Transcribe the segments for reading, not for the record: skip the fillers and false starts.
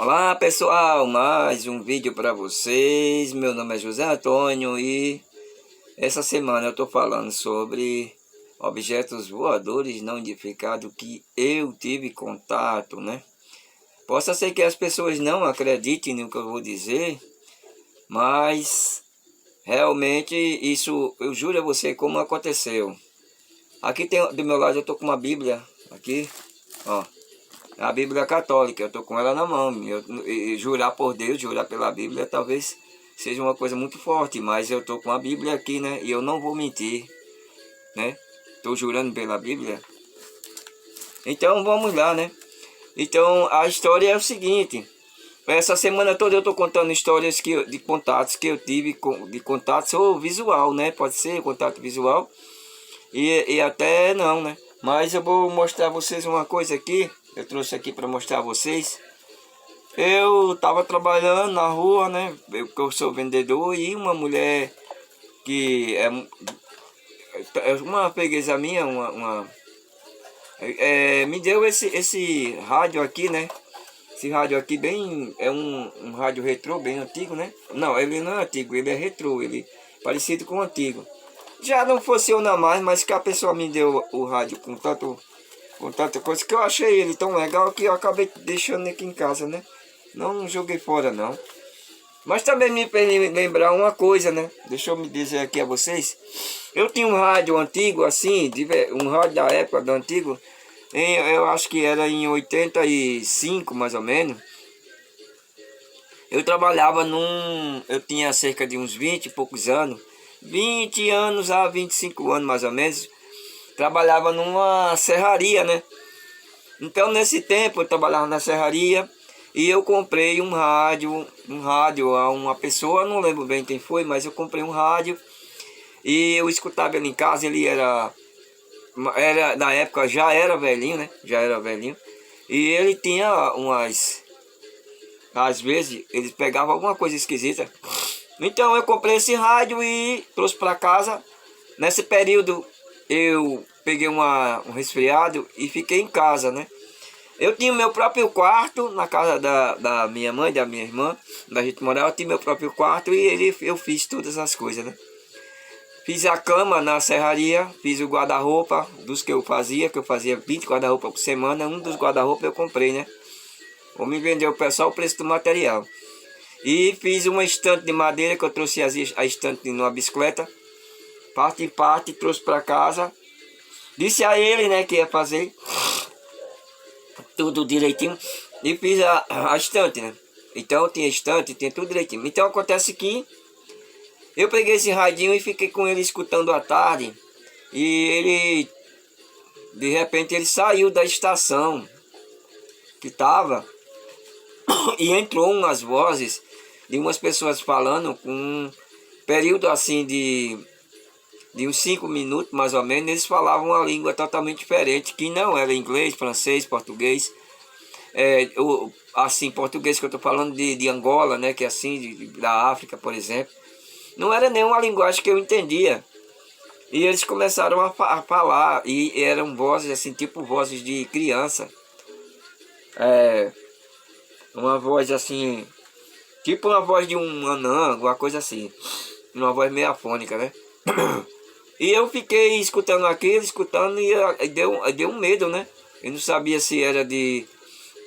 Olá pessoal, mais um vídeo para vocês. Meu nome é José Antônio e essa semana eu estou falando sobre objetos voadores não identificados que eu tive contato, né? Possa ser que as pessoas não acreditem no que eu vou dizer, mas realmente isso eu juro a você como aconteceu. Aqui tem do meu lado, eu estou com uma Bíblia aqui, ó. A Bíblia católica, eu estou com ela na mão. E jurar por Deus, jurar pela Bíblia, talvez seja uma coisa muito forte, mas eu estou com a Bíblia aqui, né? E eu não vou mentir, né? Estou jurando pela Bíblia. Então vamos lá, né? Então a história é o seguinte: essa semana toda eu estou contando histórias de contatos que eu tive, de contatos ou visual, né? Pode ser contato visual e até não, né? Mas eu vou mostrar a vocês uma coisa aqui. Eu trouxe aqui para mostrar a vocês. Eu estava trabalhando na rua, né? Eu sou vendedor e uma mulher que é uma freguesa minha, me deu esse rádio aqui, né? Esse rádio aqui bem, é um rádio retrô, bem antigo, né? Não, ele não é antigo, ele é retrô, ele é parecido com o antigo. Já não funciona mais, mas que a pessoa me deu o rádio com tanta coisa que eu achei ele tão legal que eu acabei deixando aqui em casa, né? Não joguei fora não. Mas também me fez lembrar uma coisa, né? Deixa eu me dizer aqui a vocês. Eu tinha um rádio antigo assim, um rádio da época do antigo. Eu acho que era em 85 mais ou menos. Eu trabalhava eu tinha cerca de uns 20 e poucos anos. 20 anos a 25 anos mais ou menos. Trabalhava numa serraria, né? Então nesse tempo eu trabalhava na serraria e eu comprei um rádio a uma pessoa, não lembro bem quem foi, mas eu comprei um rádio e eu escutava ele em casa. Ele era na época já era velhinho, né? Já era velhinho. E ele tinha às vezes ele pegava alguma coisa esquisita. Então eu comprei esse rádio e trouxe para casa. Nesse período eu peguei um resfriado e fiquei em casa, né? Eu tinha o meu próprio quarto na casa da minha mãe, da minha irmã, da gente morava. Eu tinha meu próprio quarto e eu fiz todas as coisas, né? Fiz a cama na serraria, fiz o guarda-roupa dos que eu fazia 20 guarda-roupa por semana. Um dos guarda-roupa eu comprei, né? Ou me vendeu só o preço do material. E fiz uma estante de madeira que eu trouxe a estante numa bicicleta. Parte em parte, trouxe para casa. Disse a ele, né, que ia fazer tudo direitinho. E fiz a estante, né? Então tinha estante, tinha tudo direitinho. Então acontece que eu peguei esse radinho e fiquei com ele escutando à tarde. E ele, de repente, ele saiu da estação que tava e entrou umas vozes de umas pessoas falando com um período assim de uns 5 minutos mais ou menos. Eles falavam uma língua totalmente diferente, que não era inglês, francês, português. Assim, português que eu estou falando de Angola, né, que é assim, da África, por exemplo. Não era nenhuma linguagem que eu entendia. E eles começaram a falar, e eram vozes assim, tipo vozes de criança. Uma voz assim, tipo uma voz de um anã, alguma coisa assim. Uma voz meio afônica, né? E eu fiquei escutando aquilo, escutando, e deu um medo, né? Eu não sabia se era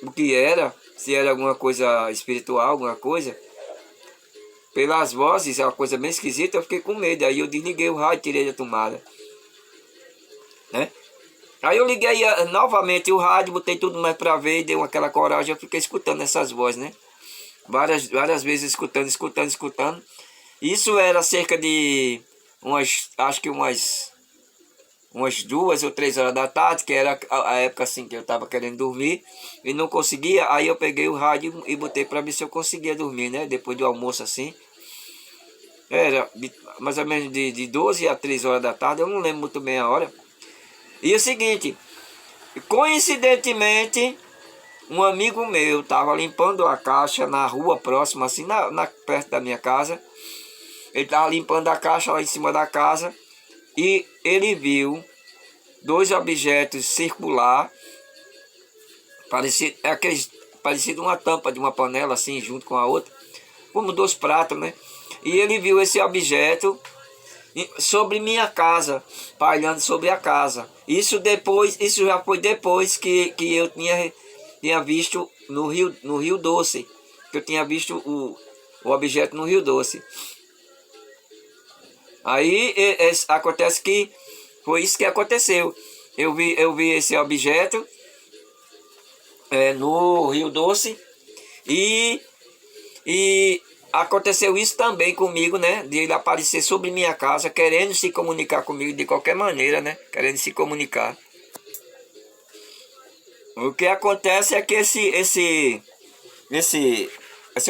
o que era, se era alguma coisa espiritual, alguma coisa. Pelas vozes, é uma coisa bem esquisita, eu fiquei com medo. Aí eu desliguei o rádio, tirei da tomada, né? Aí eu liguei novamente o rádio, botei tudo mais para ver, e deu aquela coragem, eu fiquei escutando essas vozes, né? Várias vezes escutando. Isso era cerca de acho que umas 2 ou 3 horas da tarde, que era a época assim que eu estava querendo dormir e não conseguia. Aí eu peguei o rádio e botei para ver se eu conseguia dormir, né? Depois do almoço assim. Era mais ou menos de 12 a 3 horas da tarde, eu não lembro muito bem a hora. E é o seguinte, coincidentemente, um amigo meu estava limpando a caixa na rua próxima, assim, perto da minha casa. Ele estava limpando a caixa lá em cima da casa e ele viu 2 objetos circular, parecido aqueles parecido uma tampa de uma panela assim, junto com a outra, como 2 pratos, né? E ele viu esse objeto sobre minha casa, pairando sobre a casa. Isso já foi depois que eu tinha visto no Rio Doce, que eu tinha visto o objeto no Rio Doce. Aí acontece que foi isso que aconteceu. Eu vi esse objeto no Rio Doce e aconteceu isso também comigo, né? De ele aparecer sobre minha casa, querendo se comunicar comigo de qualquer maneira, né? Querendo se comunicar. O que acontece é que esse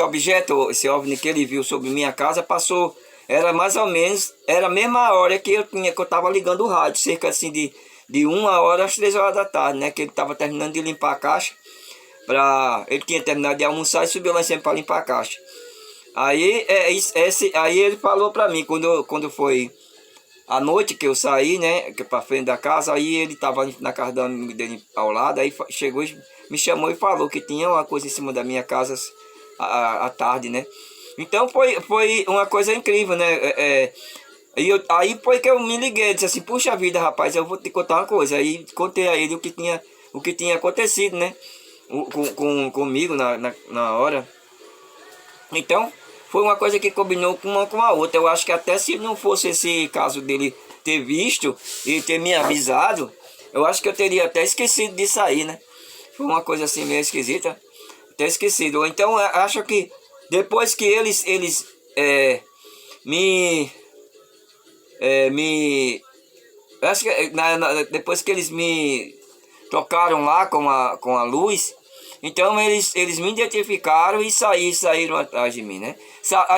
objeto, esse OVNI que ele viu sobre minha casa, passou, era mais ou menos, era a mesma hora que eu estava ligando o rádio, cerca assim de 1h às 3h da tarde, né? Que ele estava terminando de limpar a caixa. Ele tinha terminado de almoçar e subiu lá em cima para limpar a caixa. Aí, aí ele falou para mim, quando foi à noite que eu saí, né, para frente da casa, aí ele estava na casa do amigo dele ao lado, aí chegou, me chamou e falou que tinha uma coisa em cima da minha casa à tarde, né. Então foi uma coisa incrível, né. Aí foi que eu me liguei, disse assim, puxa vida, rapaz, eu vou te contar uma coisa. Aí contei a ele o que tinha acontecido, né, comigo na hora. Então, foi uma coisa que combinou uma com a outra. Eu acho que até se não fosse esse caso dele ter visto e ter me avisado, eu acho que eu teria até esquecido disso aí, né? Foi uma coisa assim meio esquisita, até esquecido. Ou então, eu acho que depois que eles acho que depois que eles me tocaram lá com a luz, então eles me identificaram e saíram atrás de mim, né?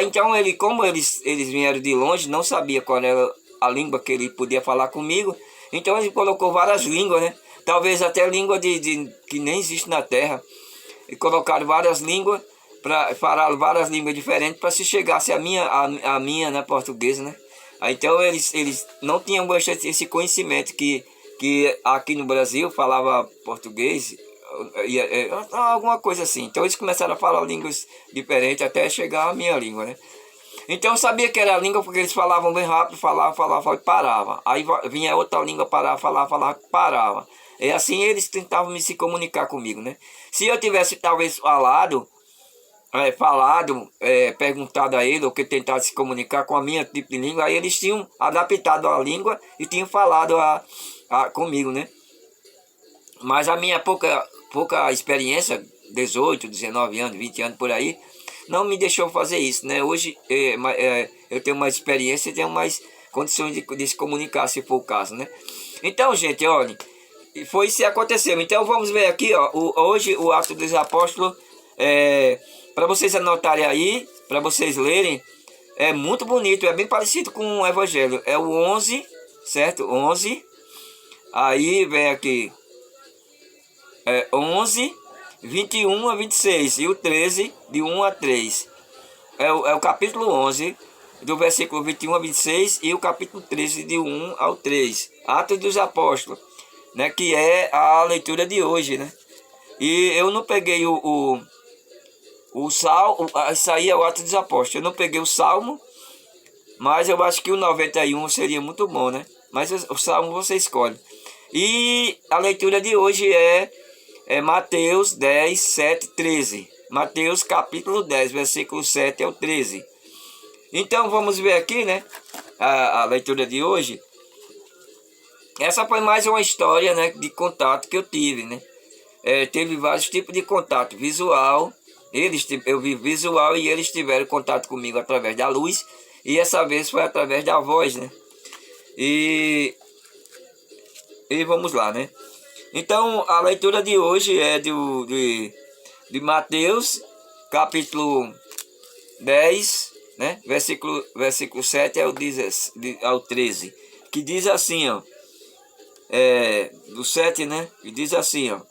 Então como eles vieram de longe, não sabia qual era a língua que ele podia falar comigo, então ele colocou várias línguas, né? Talvez até língua que nem existe na Terra. E colocaram várias línguas, falaram várias línguas diferentes para se chegasse a minha, né, portuguesa, né? Então eles não tinham bastante esse conhecimento que aqui no Brasil falava português, alguma coisa assim. Então eles começaram a falar línguas diferentes até chegar à minha língua, né? Então eu sabia que era a língua porque eles falavam bem rápido, falavam e parava. Aí vinha outra língua, falava, parava. É assim eles tentavam se comunicar comigo, né? Se eu tivesse talvez perguntado a ele, ou que tentado se comunicar com a minha tipo de língua, aí eles tinham adaptado a língua e tinham falado comigo, né? Mas a minha pouca experiência, 18, 19 anos, 20 anos por aí, não me deixou fazer isso, né? Hoje eu tenho mais experiência e tenho mais condições de se comunicar, se for o caso, né? Então, gente, olha, foi isso que aconteceu. Então vamos ver aqui, ó, hoje o Atos dos Apóstolos, para vocês anotarem aí, para vocês lerem, é muito bonito, é bem parecido com o Evangelho. É o 11, certo? 11, aí vem aqui, 11, 21 a 26 e o 13, de 1 a 3. É o capítulo 11, do versículo 21 a 26 e o capítulo 13, de 1 ao 3. Atos dos Apóstolos, né, que é a leitura de hoje, né? E eu não peguei o Salmo, isso aí é o Atos dos Apóstolos. Eu não peguei o Salmo, mas eu acho que o 91 seria muito bom, né? Mas o Salmo você escolhe. E a leitura de hoje é Mateus 10, 7, 13. Mateus capítulo 10, versículo 7 ao 13. Então vamos ver aqui, né? A leitura de hoje. Essa foi mais uma história, né, de contato que eu tive, né? Teve vários tipos de contato visual. Eu vi visual e eles tiveram contato comigo através da luz. E essa vez foi através da voz, né? E vamos lá, né? Então a leitura de hoje é de Mateus capítulo 10, né? Versículo 7 ao 13. Que diz assim, ó. Do 7, né? E diz assim, ó: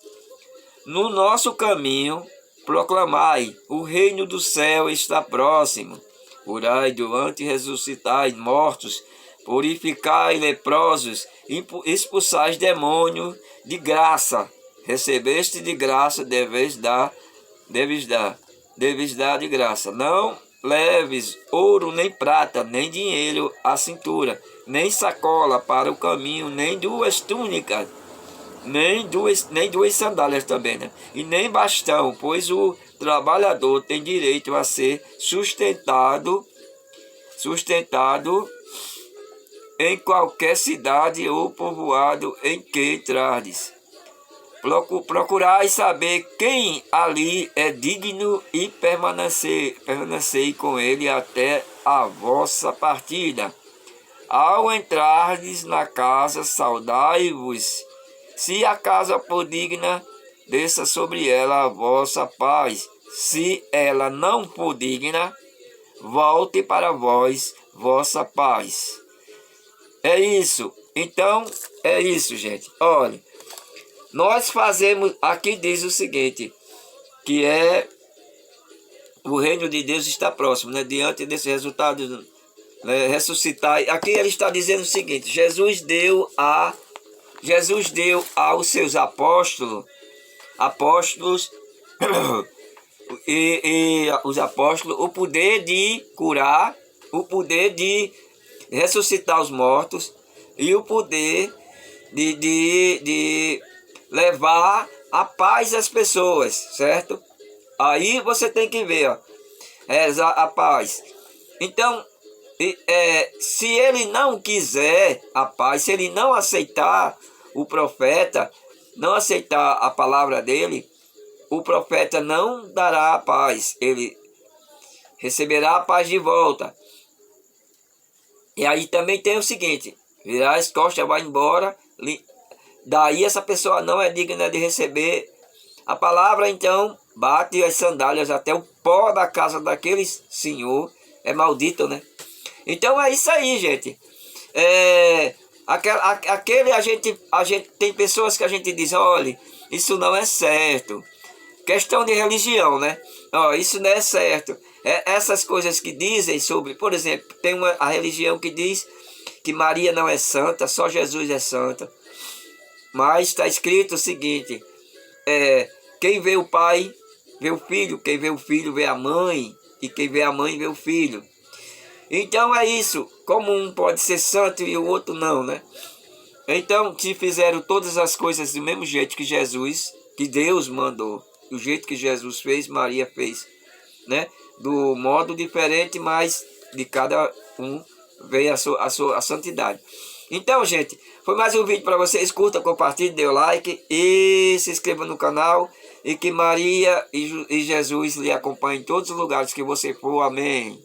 no nosso caminho proclamai, o reino do céu está próximo. Orai doante, ressuscitai mortos, purificai leprosos, expulsai demônios de graça. Recebeste de graça, deveis dar deves dar de graça. Não leves ouro, nem prata, nem dinheiro à cintura, nem sacola para o caminho, nem duas túnicas, nem duas sandálias também, né? E nem bastão, pois o trabalhador tem direito a ser sustentado em qualquer cidade ou povoado em que entrardes. Procurai saber quem ali é digno e permanecei com ele até a vossa partida. Ao entrardes na casa, saudai-vos. Se a casa for digna, desça sobre ela a vossa paz. Se ela não for digna, volte para vós vossa paz. É isso. Então, é isso, gente. Olha, nós fazemos, aqui diz o seguinte, que é o reino de Deus está próximo, né? Diante desse resultado, né? Ressuscitar. Aqui ele está dizendo o seguinte: Jesus deu aos seus apóstolos e os apóstolos o poder de curar, o poder de ressuscitar os mortos e o poder de levar a paz às pessoas, certo? Aí você tem que ver, ó, a paz. Então, se ele não quiser a paz, se ele não aceitar o profeta, não aceitar a palavra dele, o profeta não dará a paz, ele receberá a paz de volta. E aí também tem o seguinte: virar as costas, vai embora. Daí essa pessoa não é digna de receber a palavra, então bate as sandálias até o pó da casa daquele senhor, é maldito, né? Então é isso aí, gente. A gente tem pessoas que a gente diz: olha, isso não é certo. Questão de religião, né? Isso não é certo. Essas coisas que dizem sobre, por exemplo, tem a religião que diz que Maria não é santa, só Jesus é santa. Mas está escrito o seguinte: quem vê o pai, vê o filho, quem vê o filho, vê a mãe, e quem vê a mãe, vê o filho. Então é isso, como um pode ser santo e o outro não, né? Então, se fizeram todas as coisas do mesmo jeito que Jesus, que Deus mandou, do jeito que Jesus fez, Maria fez, né? Do modo diferente, mas de cada um veio a santidade. Então, gente, foi mais um vídeo para vocês. Curta, compartilhe, dê o like e se inscreva no canal. E que Maria e Jesus lhe acompanhem em todos os lugares que você for. Amém.